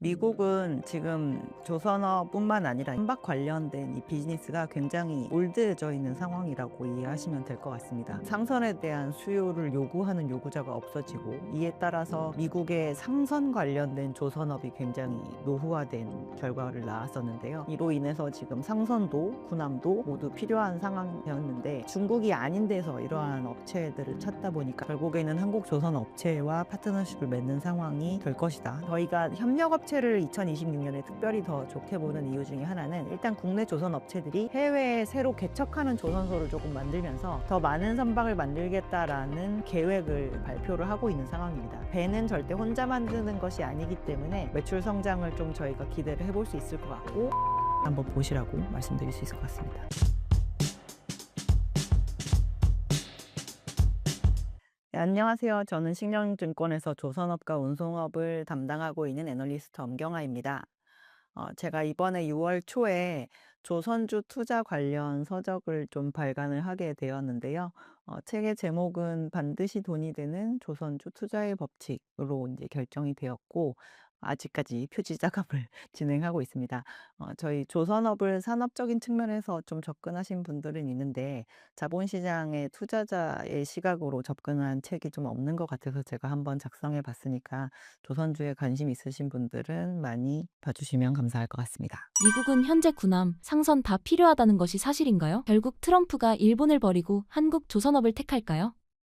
미국은 지금 조선업뿐만 아니라 선박 관련된 이 비즈니스가 굉장히 올드해져 있는 상황이라고 이해하시면 될 것 같습니다. 상선에 대한 수요를 요구하는 요구자가 없어지고, 이에 따라서 미국의 상선 관련된 조선업이 굉장히 노후화된 결과를 낳았었는데요. 이로 인해서 지금 상선도 군함도 모두 필요한 상황이 되었는데, 중국이 아닌 데서 이러한 업체들을 찾다 보니까 결국에는 한국 조선 업체와 파트너십을 맺는 상황이 될 것이다. 저희가 협력업체를 2026년에 특별히 더 좋게 보는 이유 중에 하나는, 일단 국내 조선 업체들이 해외에 새로 개척하는 조선소를 조금 만들면서 더 많은 선박을 만들겠다라는 계획을 발표를 하고 있는 상황입니다. 배는 절대 혼자 만드는 것이 아니기 때문에 매출 성장을 좀 저희가 기대를 해볼 수 있을 것 같고, 한번 보시라고 말씀드릴 수 있을 것 같습니다. 네, 안녕하세요. 저는 신영증권에서 조선업과 운송업을 담당하고 있는 애널리스트 엄경아입니다. 제가 이번에 6월 초에 조선주 투자 관련 서적을 좀 발간을 하게 되었는데요. 책의 제목은 반드시 돈이 되는 조선주 투자의 법칙으로 이제 결정이 되었고, 아직까지 표지 작업을 진행하고 있습니다. 저희 조선업을 산업적인 측면에서 좀 접근하신 분들은 있는데, 자본시장의 투자자의 시각으로 접근한 책이 좀 없는 것 같아서 제가 한번 작성해 봤으니까, 조선주에 관심 있으신 분들은 많이 봐주시면 감사할 것 같습니다. 미국은 현재 군함, 상선 다 필요하다는 것이 사실인가요? 결국 트럼프가 일본을 버리고 한국 조선업을 택할까요?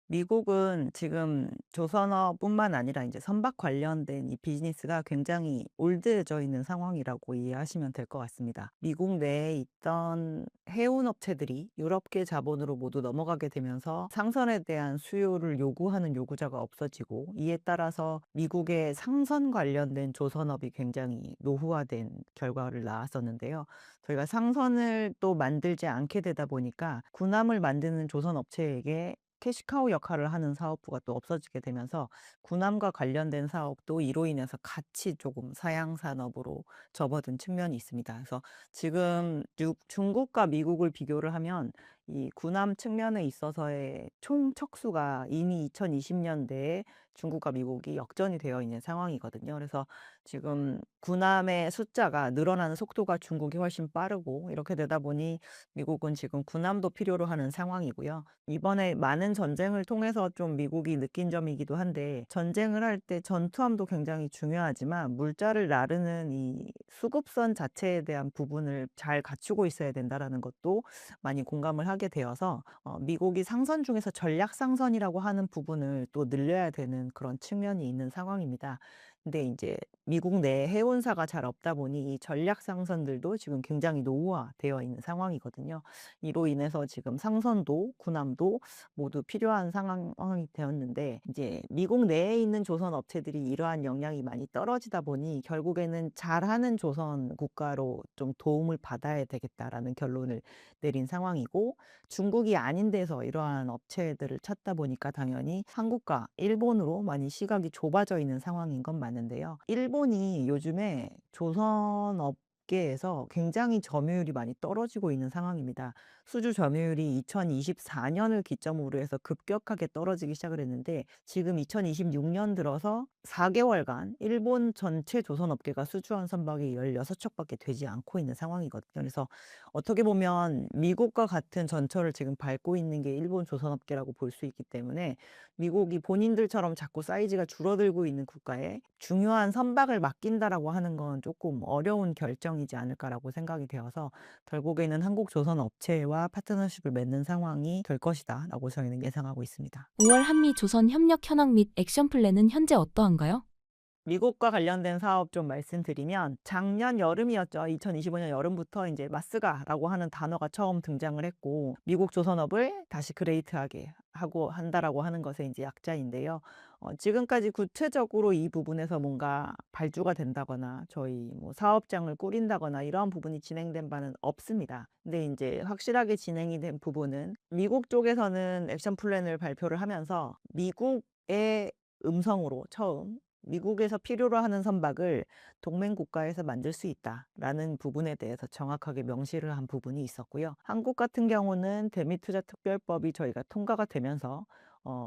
미국은 지금 조선업뿐만 아니라 이제 선박 관련된 이 비즈니스가 굉장히 올드해져 있는 상황이라고 이해하시면 될 것 같습니다. 미국 내에 있던 해운 업체들이 유럽계 자본으로 모두 넘어가게 되면서 상선에 대한 수요를 요구하는 요구자가 없어지고, 이에 따라서 미국의 상선 관련된 조선업이 굉장히 노후화된 결과를 낳았었는데요. 저희가 상선을 또 만들지 않게 되다 보니까 군함을 만드는 조선 업체에게 캐시카우 역할을 하는 사업부가 또 없어지게 되면서, 군함과 관련된 사업도 이로 인해서 같이 조금 사양 산업으로 접어든 측면이 있습니다. 그래서 지금 중국과 미국을 비교를 하면, 이 군함 측면에 있어서의 총 척수가 이미 2020년대에 중국과 미국이 역전이 되어 있는 상황이거든요. 그래서 지금 군함의 숫자가 늘어나는 속도가 중국이 훨씬 빠르고, 이렇게 되다 보니 미국은 지금 군함도 필요로 하는 상황이고요. 이번에 많은 전쟁을 통해서 좀 미국이 느낀 점이기도 한데, 전쟁을 할 때 전투함도 굉장히 중요하지만 물자를 나르는 이 수급선 자체에 대한 부분을 잘 갖추고 있어야 된다라는 것도 많이 공감을 하게 되어서, 미국이 상선 중에서 전략 상선이라고 하는 부분을 또 늘려야 되는 그런 측면이 있는 상황입니다. 근데 이제 미국 내 해운사가 잘 없다 보니 이 전략 상선들도 지금 굉장히 노후화되어 있는 상황이거든요. 이로 인해서 지금 상선도 군함도 모두 필요한 상황이 되었는데, 이제 미국 내에 있는 조선 업체들이 이러한 역량이 많이 떨어지다 보니 결국에는 잘하는 조선 국가로 좀 도움을 받아야 되겠다라는 결론을 내린 상황이고, 중국이 아닌 데서 이러한 업체들을 찾다 보니까 당연히 한국과 일본으로 많이 시각이 좁아져 있는 상황인 건 맞는데요. 일본이 요즘에 조선업 계에서 굉장히 점유율이 많이 떨어지고 있는 상황입니다. 수주 점유율이 2024년을 기점으로 해서 급격하게 떨어지기 시작을 했는데, 지금 2026년 들어서 4개월간 일본 전체 조선업계가 수주한 선박이 16척밖에 되지 않고 있는 상황이거든요. 그래서 어떻게 보면 미국과 같은 전철을 지금 밟고 있는 게 일본 조선업계라고 볼 수 있기 때문에, 미국이 본인들처럼 자꾸 사이즈가 줄어들고 있는 국가에 중요한 선박을 맡긴다라고 하는 건 조금 어려운 결정이지 않을까라고 생각이 되어서, 결국에는 한국 조선 업체와 파트너십을 맺는 상황이 될 것이다라고 저희는 예상하고 있습니다. 5월 한미 조선 협력 현황 및 액션 플랜은 현재 어떠한가요? 미국과 관련된 사업 좀 말씀드리면, 작년 여름이었죠. 2025년 여름부터 이제 마스가라고 하는 단어가 처음 등장을 했고, 미국 조선업을 다시 그레이트하게 하고 한다라고 하는 것의 이제 약자인데요. 지금까지 구체적으로 이 부분에서 뭔가 발주가 된다거나 저희 뭐 사업장을 꾸린다거나 이러한 부분이 진행된 바는 없습니다. 근데 이제 확실하게 진행이 된 부분은, 미국 쪽에서는 액션 플랜을 발표를 하면서 미국의 음성으로 처음 미국에서 필요로 하는 선박을 동맹 국가에서 만들 수 있다라는 부분에 대해서 정확하게 명시를 한 부분이 있었고요. 한국 같은 경우는 대미투자특별법이 저희가 통과가 되면서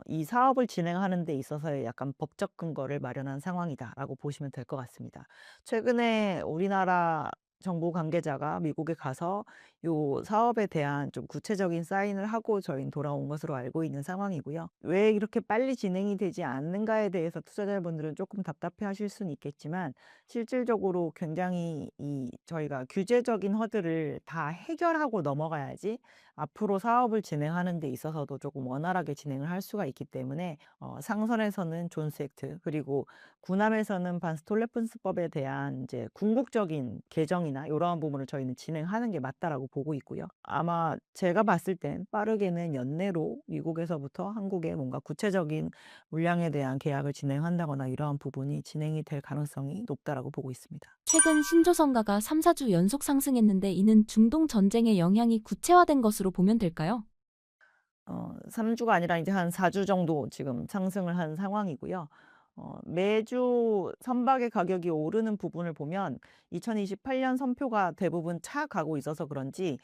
이 사업을 진행하는 데 있어서의 약간 법적 근거를 마련한 상황이다라고 보시면 될 것 같습니다. 최근에 우리나라 정부 관계자가 미국에 가서 요 사업에 대한 좀 구체적인 사인을 하고 저희는 돌아온 것으로 알고 있는 상황이고요. 왜 이렇게 빨리 진행이 되지 않는가에 대해서 투자자분들은 조금 답답해하실 수는 있겠지만, 실질적으로 굉장히 저희가 규제적인 허들을 다 해결하고 넘어가야지 앞으로 사업을 진행하는 데 있어서도 조금 원활하게 진행을 할 수가 있기 때문에, 상선에서는 존스 액트, 그리고 군함에서는 반스톨레픈스법에 대한 이제 궁극적인 개정이나 요러한 부분을 저희는 진행하는 게 맞다라고 보고 있고요. 아마 제가 봤을 땐 빠르게는 연내로 미국에서부터 한국에 뭔가 구체적인 물량에 대한 계약을 진행한다거나 이러한 부분이 진행이 될 가능성이 높다라고 보고 있습니다. 최근 신조선가가 3, 4주 연속 상승했는데 이는 중동 전쟁의 영향이 구체화된 것으로 보면 될까요? 3 주가 아니라 이제 한 4주 정도 지금 상승을 한 상황이고요. 매주 선박의 가격이 오르는 부분을 보면 2028년 선표가 대부분 차가고 있어서 그런지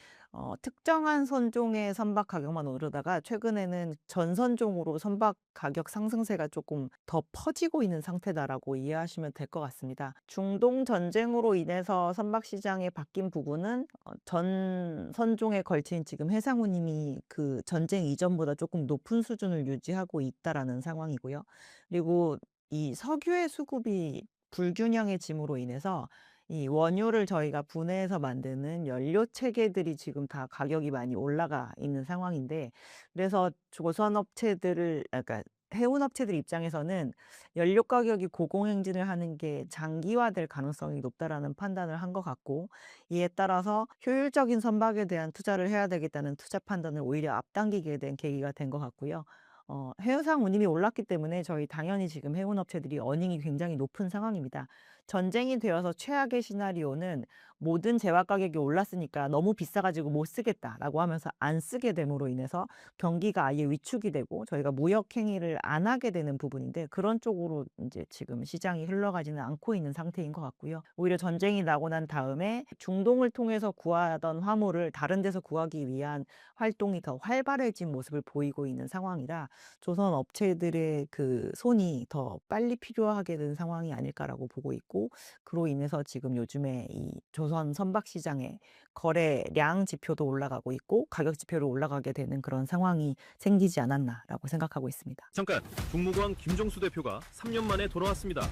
특정한 선종의 선박 가격만 오르다가 최근에는 전 선종으로 선박 가격 상승세가 조금 더 퍼지고 있는 상태다라고 이해하시면 될 것 같습니다. 중동 전쟁으로 인해서 선박 시장에 바뀐 부분은 전 선종에 걸친 지금 해상 운임이 그 전쟁 이전보다 조금 높은 수준을 유지하고 있다라는 상황이고요. 그리고 이 석유의 수급이 불균형해짐으로 인해서 이 원유를 저희가 분해해서 만드는 연료 체계들이 지금 다 가격이 많이 올라가 있는 상황인데, 그래서 조선 업체들을 그러니까 해운 업체들 입장에서는 연료 가격이 고공행진을 하는 게 장기화될 가능성이 높다라는 판단을 한 것 같고, 이에 따라서 효율적인 선박에 대한 투자를 해야 되겠다는 투자 판단을 오히려 앞당기게 된 계기가 된 것 같고요. 해상 운임이 올랐기 때문에 저희 당연히 지금 해운 업체들이 어닝이 굉장히 높은 상황입니다. 전쟁이 되어서 최악의 시나리오는 모든 재화 가격이 올랐으니까 "너무 비싸 가지고 못 쓰겠다."라고 하면서 안 쓰게 됨으로 인해서 경기가 아예 위축이 되고 저희가 무역 행위를 안 하게 되는 부분인데, 그런 쪽으로 이제 지금 시장이 흘러가지는 않고 있는 상태인 것 같고요. 오히려 전쟁이 나고 난 다음에 중동을 통해서 구하던 화물을 다른 데서 구하기 위한 활동이 더 활발해진 모습을 보이고 있는 상황이라, 조선 업체들의 그 손이 더 빨리 필요하게 된 상황이 아닐까라고 보고 있고, 그로 인해서 지금 요즘에 이 조선 선박 시장의 거래량 지표도 올라가고 있고 가격 지표로 올라가게 되는 그런 상황이 생기지 않았나라고 생각하고 있습니다. 잠깐, 국무관 김종수 대표가 3년 만에 돌아왔습니다.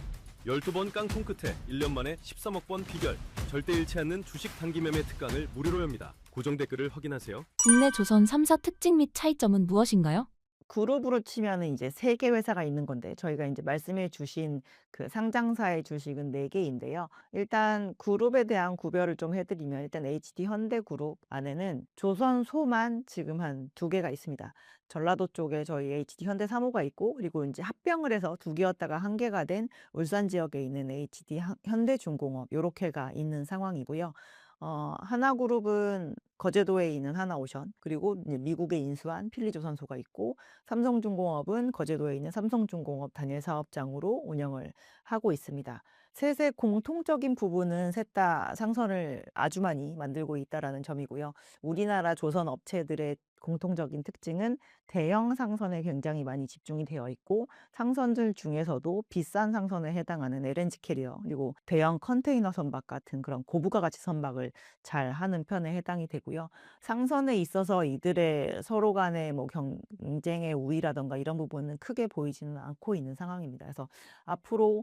12번 깡통 끝에 1년 만에 13억 번 비결, 절대 잃지 않는 주식 단기 매매 특강을 무료로 엽니다. 고정 댓글을 확인하세요. 국내 조선 3사 특징 및 차이점은 무엇인가요? 그룹으로 치면은 이제 3개 회사가 있는 건데, 저희가 인제 말씀해 주신 그 상장사의 주식은 4 개인데요. 일단 그룹에 대한 구별을 좀 해 드리면, 일단 HD 현대그룹 안에는 조선소만 지금 한 2 개가 있습니다. 전라도 쪽에 저희 HD 현대사모가 있고, 그리고 인제 합병을 해서 2 개였다가 1 개가 된 울산 지역에 있는 HD 현대중공업, 요렇게가 있는 상황이고요. 하나그룹은 거제도에 있는 하나오션, 그리고 이제 미국에 인수한 필리조선소가 있고, 삼성중공업은 거제도에 있는 삼성중공업 단일 사업장으로 운영을 하고 있습니다. 셋의 공통적인 부분은 셋 다 상선을 아주 많이 만들고 있다라는 점이고요. 우리나라 조선 업체들의 공통적인 특징은 대형 상선에 굉장히 많이 집중이 되어 있고, 상선들 중에서도 비싼 상선에 해당하는 LNG 캐리어, 그리고 대형 컨테이너 선박 같은 그런 고부가 가치 선박을 잘하는 편에 해당이 되고요. 상선에 있어서 이들의 서로 간의 뭐 경쟁의 우위라든가 이런 부분은 크게 보이지는 않고 있는 상황입니다. 그래서 앞으로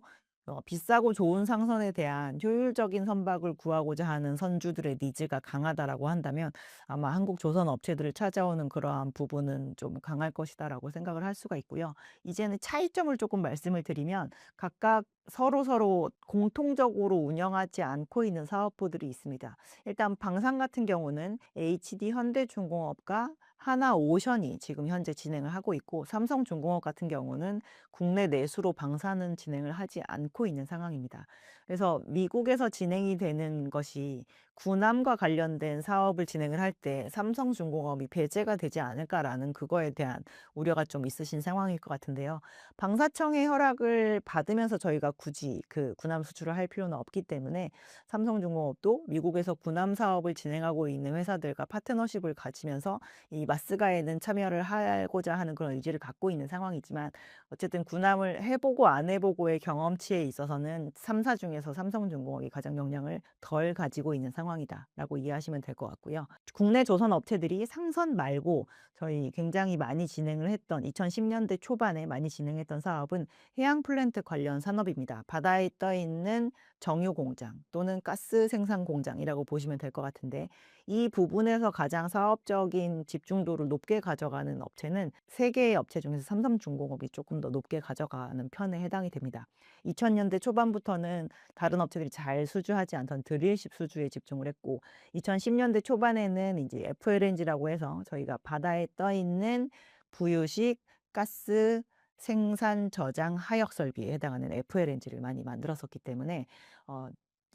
비싸고 좋은 상선에 대한 효율적인 선박을 구하고자 하는 선주들의 니즈가 강하다라고 한다면, 아마 한국 조선 업체들을 찾아오는 그러한 부분은 좀 강할 것이다라고 생각을 할 수가 있고요. 이제는 차이점을 조금 말씀을 드리면, 각각 서로서로 공통적으로 운영하지 않고 있는 사업부들이 있습니다. 일단 방산 같은 경우는 HD 현대중공업과 하나오션이 지금 현재 진행을 하고 있고, 삼성중공업 같은 경우는 국내 내수로 방산은 진행을 하지 않고 있는 상황입니다. 그래서 미국에서 진행이 되는 것이 군함과 관련된 사업을 진행을 할 때 삼성중공업이 배제가 되지 않을까라는 그거에 대한 우려가 좀 있으신 상황일 것 같은데요. 방사청의 허락을 받으면서 저희가 굳이 그 군함 수출을 할 필요는 없기 때문에, 삼성중공업도 미국에서 군함 사업을 진행하고 있는 회사들과 파트너십을 가지면서 이 마스가에는 참여를 하고자 하는 그런 의지를 갖고 있는 상황이지만 어쨌든 군함을 해 보고 안 해 보고의 경험치에 있어서는 3사 중에서 삼성중공업이 가장 역량을 덜 가지고 있는 상황이다라고 이해하시면 될 것 같고요. 국내 조선 업체들이 상선 말고 저희 굉장히 많이 진행을 했던 2010 년대 초반에 많이 진행했던 사업은 해양 플랜트 관련 산업입니다. 바다에 떠 있는 정유 공장 또는 가스 생산 공장이라고 보시면 될 것 같은데 이 부분에서 가장 사업적인 집중도를 높게 가져가는 업체는 세 개의 업체 중에서 삼성중공업이 조금 더 높게 가져가는 편에 해당이 됩니다. 2000년대 초반부터는 다른 업체들이 잘 수주하지 않던 드릴십 수주에 집중을 했고 2010년대 초반에는 이제 FLNG라고 해서 저희가 바다에 떠 있는 부유식 가스 생산 저장 하역 설비에 해당하는 FLNG를 많이 만들었었기 때문에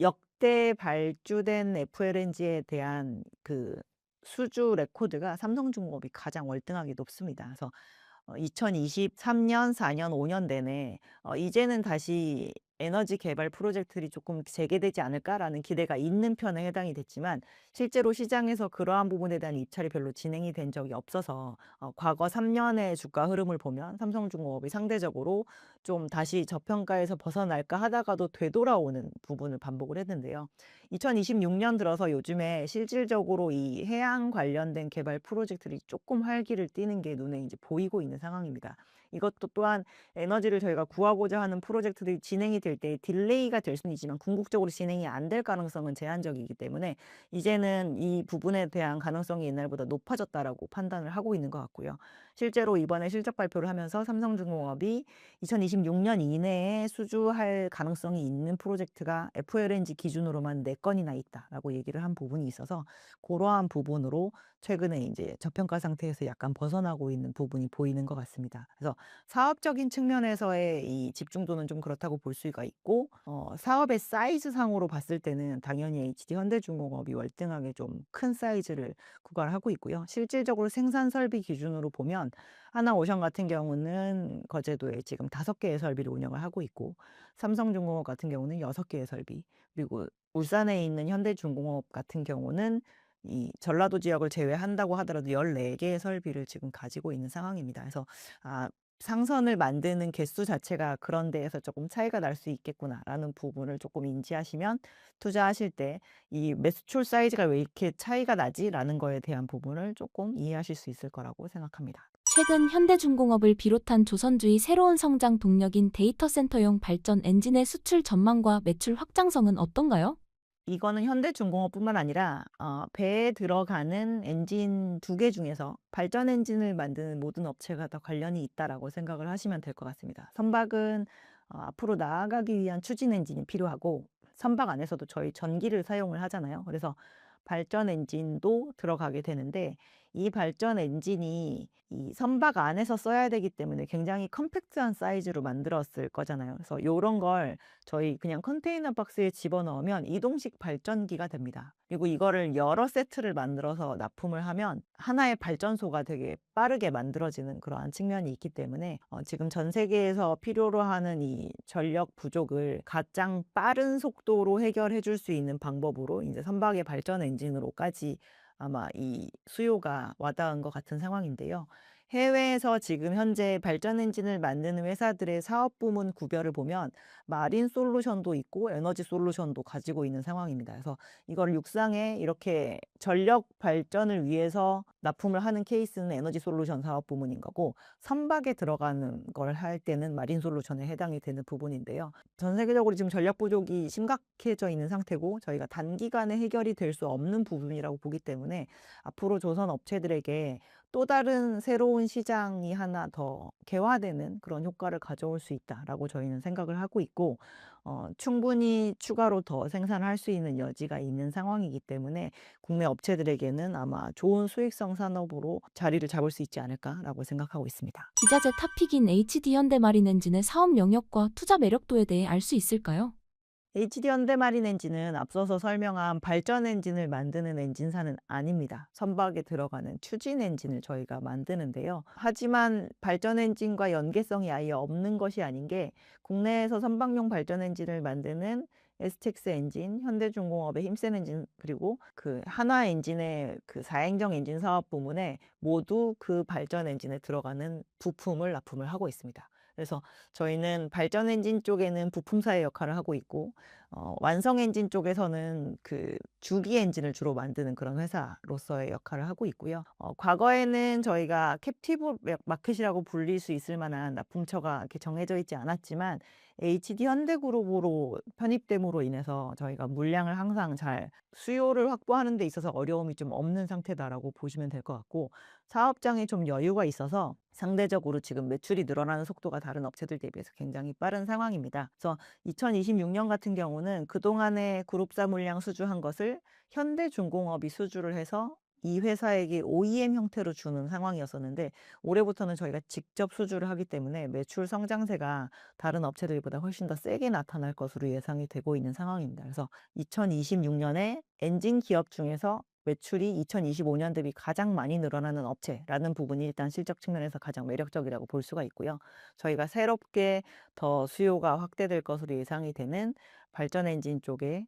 역대 발주된 FLNG에 대한 그 수주 레코드가 삼성중공업이 가장 월등하게 높습니다. 그래서 2023년, 4년, 5년 내내 이제는 다시 에너지 개발 프로젝트들이 조금 재개되지 않을까라는 기대가 있는 편에 해당이 됐지만 실제로 시장에서 그러한 부분에 대한 입찰이 별로 진행이 된 적이 없어서 과거 3년의 주가 흐름을 보면 삼성중공업이 상대적으로 좀 다시 저평가에서 벗어날까 하다가도 되돌아오는 부분을 반복을 했는데요. 2026년 들어서 요즘에 실질적으로 이 해양 관련된 개발 프로젝트들이 조금 활기를 띠는 게 눈에 이제 보이고 있는 상황입니다. 이것도 또한 에너지를 저희가 구하고자 하는 프로젝트들이 진행이 될 때 딜레이가 될 수는 있지만 궁극적으로 진행이 안 될 가능성은 제한적이기 때문에 이제는 이 부분에 대한 가능성이 옛날보다 높아졌다라고 판단을 하고 있는 것 같고요. 실제로 이번에 실적 발표를 하면서 삼성중공업이 2026년 이내에 수주할 가능성이 있는 프로젝트가 FLNG 기준으로만 4건이나 있다라고 얘기를 한 부분이 있어서 그러한 부분으로 최근에 이제 저평가 상태에서 약간 벗어나고 있는 부분이 보이는 것 같습니다. 그래서 사업적인 측면에서의 이 집중도는 좀 그렇다고 볼 수가 있고 사업의 사이즈 상으로 봤을 때는 당연히 HD 현대중공업이 월등하게 좀 큰 사이즈를 구가하고 있고요. 실질적으로 생산 설비 기준으로 보면 하나오션 같은 경우는 거제도에 지금 5개의 설비를 운영을 하고 있고 삼성중공업 같은 경우는 6개의 설비 그리고 울산에 있는 현대중공업 같은 경우는 이 전라도 지역을 제외한다고 하더라도 14개의 설비를 지금 가지고 있는 상황입니다. 그래서 상선을 만드는 개수 자체가 그런 데에서 조금 차이가 날 수 있겠구나라는 부분을 조금 인지하시면 투자하실 때 이 매수출 사이즈가 왜 이렇게 차이가 나지라는 거에 대한 부분을 조금 이해하실 수 있을 거라고 생각합니다. 최근 현대중공업을 비롯한 조선주의 새로운 성장 동력인 데이터 센터용 발전 엔진의 수출 전망과 매출 확장성은 어떤가요? 이거는 현대중공업뿐만 아니라 배에 들어가는 엔진 2개 중에서 발전 엔진을 만드는 모든 업체가 다 관련이 있다라고 생각을 하시면 될 것 같습니다. 선박은 앞으로 나아가기 위한 추진 엔진이 필요하고 선박 안에서도 저희 전기를 사용을 하잖아요. 그래서 발전 엔진도 들어가게 되는데 이 발전 엔진이 이 선박 안에서 써야 되기 때문에 굉장히 컴팩트한 사이즈로 만들었을 거잖아요. 그래서 요런 걸 저희 그냥 컨테이너 박스에 집어넣으면 이동식 발전기가 됩니다. 그리고 이거를 여러 세트를 만들어서 납품을 하면 하나의 발전소가 되게 빠르게 만들어지는 그러한 측면이 있기 때문에 지금 전 세계에서 필요로 하는 이 전력 부족을 가장 빠른 속도로 해결해 줄 수 있는 방법으로 이제 선박의 발전 엔진으로까지 아마 이 수요가 와닿은 것 같은 상황인데요. 해외에서 지금 현재 발전 엔진을 만드는 회사들의 사업 부문 구별을 보면 마린 솔루션도 있고 에너지 솔루션도 가지고 있는 상황입니다. 그래서 이걸 육상에 이렇게 전력 발전을 위해서 납품을 하는 케이스는 에너지 솔루션 사업 부문인 거고 선박에 들어가는 걸 할 때는 마린 솔루션에 해당이 되는 부분인데요. 전 세계적으로 지금 전력 부족이 심각해져 있는 상태고 저희가 단기간에 해결이 될 수 없는 부분이라고 보기 때문에 앞으로 조선 업체들에게 또 다른 새로운 시장이 하나 더 개화되는 그런 효과를 가져올 수 있다라고 저희는 생각을 하고 있고 충분히 추가로 더 생산할 수 있는 여지가 있는 상황이기 때문에 국내 업체들에게는 아마 좋은 수익성 산업으로 자리를 잡을 수 있지 않을까라고 생각하고 있습니다. 기자재 탑픽인 HD 현대마린 엔진의 사업 영역과 투자 매력도에 대해 알 수 있을까요? HD 현대마린 엔진은 앞서서 설명한 발전 엔진을 만드는 엔진사는 아닙니다. 선박에 들어가는 추진 엔진을 저희가 만드는데요. 하지만 발전 엔진과 연계성이 아예 없는 것이 아닌 게 국내에서 선박용 발전 엔진을 만드는 STX 엔진, 현대중공업의 힘센 엔진, 그리고 그 한화엔진의 그 사행정 엔진 사업 부문에 모두 그 발전 엔진에 들어가는 부품을 납품을 하고 있습니다. 그래서 저희는 발전 엔진 쪽에는 부품사의 역할을 하고 있고, 완성 엔진 쪽에서는 그 주기 엔진을 주로 만드는 그런 회사로서의 역할을 하고 있고요. 과거에는 저희가 캡티브 마켓이라고 불릴 수 있을 만한 납품처가 이렇게 정해져 있지 않았지만, HD 현대그룹으로 편입됨으로 인해서 저희가 물량을 항상 잘 수요를 확보하는 데 있어서 어려움이 좀 없는 상태다라고 보시면 될 것 같고, 사업장에 좀 여유가 있어서 상대적으로 지금 매출이 늘어나는 속도가 다른 업체들 대비해서 굉장히 빠른 상황입니다. 그래서 2026년 같은 경우는 그동안의 그룹사 물량 수주한 것을 현대중공업이 수주를 해서 이 회사에게 OEM 형태로 주는 상황이었었는데, 올해부터는 저희가 직접 수주를 하기 때문에 매출 성장세가 다른 업체들보다 훨씬 더 세게 나타날 것으로 예상이 되고 있는 상황입니다. 그래서 2026년에 엔진 기업 중에서 매출이 2025년 대비 가장 많이 늘어나는 업체라는 부분이 일단 실적 측면에서 가장 매력적이라고 볼 수가 있고요. 저희가 새롭게 더 수요가 확대될 것으로 예상이 되는 발전 엔진 쪽에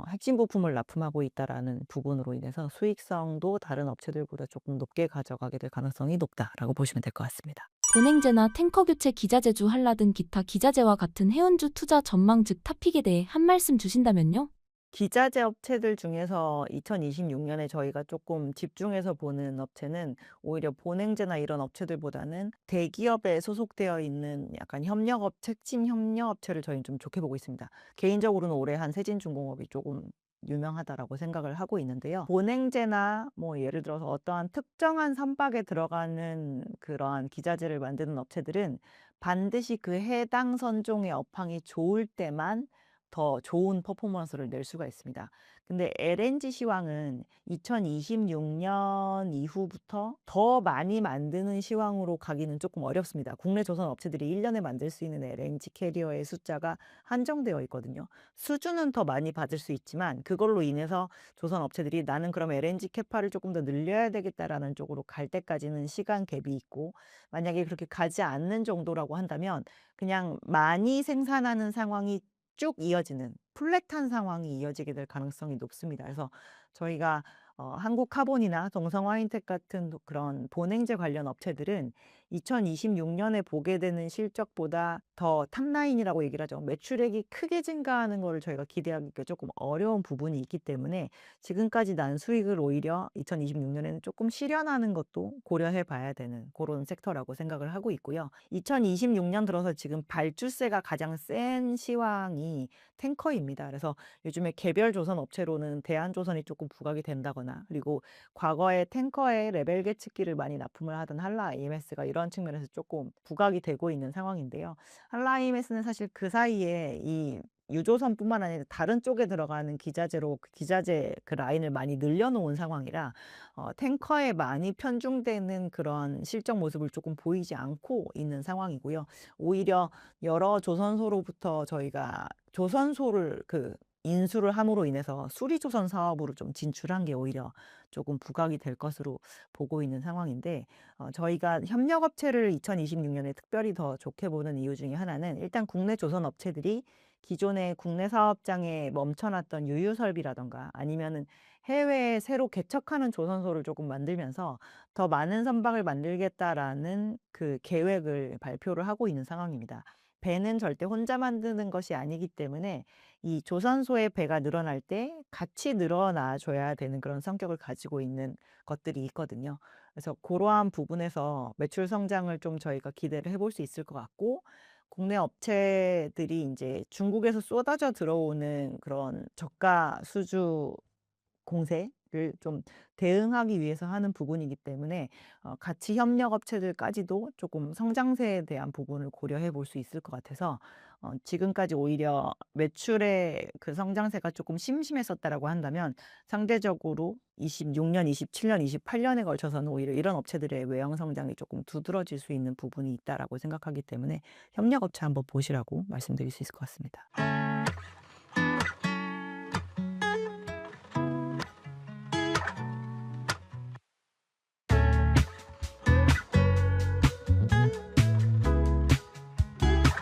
핵심 부품을 납품하고 있다라는 부분으로 인해서 수익성도 다른 업체들보다 조금 높게 가져가게 될 가능성이 높다라고 보시면 될 것 같습니다. 본행제나 탱커 교체 기자재주 한라 등 기타 기자재와 같은 해운주 투자 전망 즉 타픽에 대해 한 말씀 주신다면요? 기자재 업체들 중에서 2026년에 저희가 조금 집중해서 보는 업체는 오히려 본행제나 이런 업체들보다는 대기업에 소속되어 있는 약간 협력업체, 핵심 협력업체를 저희는 좀 좋게 보고 있습니다. 개인적으로는 올해 한 세진중공업이 조금 유명하다라고 생각을 하고 있는데요. 본행제나 뭐 예를 들어서 어떠한 특정한 선박에 들어가는 그러한 기자재를 만드는 업체들은 반드시 그 해당 선종의 업황이 좋을 때만 더 좋은 퍼포먼스를 낼 수가 있습니다. 근데 LNG 시황은 2026년 이후부터 더 많이 만드는 시황으로 가기는 조금 어렵습니다. 국내 조선 업체들이 1년에 만들 수 있는 LNG 캐리어의 숫자가 한정되어 있거든요. 수주는 더 많이 받을 수 있지만 그걸로 인해서 조선 업체들이 나는 그럼 LNG 캐파를 조금 더 늘려야 되겠다라는 쪽으로 갈 때까지는 시간 갭이 있고, 만약에 그렇게 가지 않는 정도라고 한다면 그냥 많이 생산하는 상황이 쭉 이어지는 플랫한 상황이 이어지게 될 가능성이 높습니다. 그래서 저희가 한국카본이나 동성화인텍 같은 그런 본행제 관련 업체들은 2026년에 보게 되는 실적보다 더 탑라인이라고 얘기를 하죠. 매출액이 크게 증가하는 거를 저희가 기대하기가 조금 어려운 부분이 있기 때문에 지금까지 난 수익을 오히려 2026년에는 조금 실현하는 것도 고려해 봐야 되는 그런 섹터라고 생각을 하고 있고요. 2026년 들어서 지금 발주세가 가장 센 시황이 탱커입니다. 그래서 요즘에 개별 조선 업체로는 대한조선이 조금 부각이 된다거나, 그리고 과거에 탱커에 레벨 계측기를 많이 납품을 하던 한라 IMS가 이런 측면에서 조금 부각이 되고 있는 상황인데요. 한라 IMS는 사실 그 사이에 이 유조선뿐만 아니라 다른 쪽에 들어가는 기자재로 그 기자재 그 라인을 많이 늘려놓은 상황이라 탱커에 많이 편중되는 그런 실적 모습을 조금 보이지 않고 있는 상황이고요. 오히려 여러 조선소로부터 저희가 조선소를 그 인수를 함으로 인해서 수리조선 사업으로 좀 진출한 게 오히려 조금 부각이 될 것으로 보고 있는 상황인데, 저희가 협력업체를 2026년에 특별히 더 좋게 보는 이유 중에 하나는 일단 국내 조선업체들이 기존의 국내 사업장에 멈춰놨던 유유설비라던가 아니면은 해외에 새로 개척하는 조선소를 조금 만들면서 더 많은 선박을 만들겠다라는 그 계획을 발표를 하고 있는 상황입니다. 배는 절대 혼자 만드는 것이 아니기 때문에 이 조선소의 배가 늘어날 때 같이 늘어나 줘야 되는 그런 성격을 가지고 있는 것들이 있거든요. 그래서 그러한 부분에서 매출 성장을 좀 저희가 기대를 해볼 수 있을 것 같고, 국내 업체들이 이제 중국에서 쏟아져 들어오는 그런 저가 수주 공세를 좀 대응하기 위해서 하는 부분이기 때문에 같이 협력 업체들까지도 조금 성장세에 대한 부분을 고려해 볼 수 있을 것 같아서, 지금까지 오히려 매출의 그 성장세가 조금 심심했었다라고 한다면 상대적으로 26년, 27년, 28년에 걸쳐서는 오히려 이런 업체들의 외형 성장이 조금 두드러질 수 있는 부분이 있다라고 생각하기 때문에 협력 업체 한번 보시라고 말씀드릴 수 있을 것 같습니다.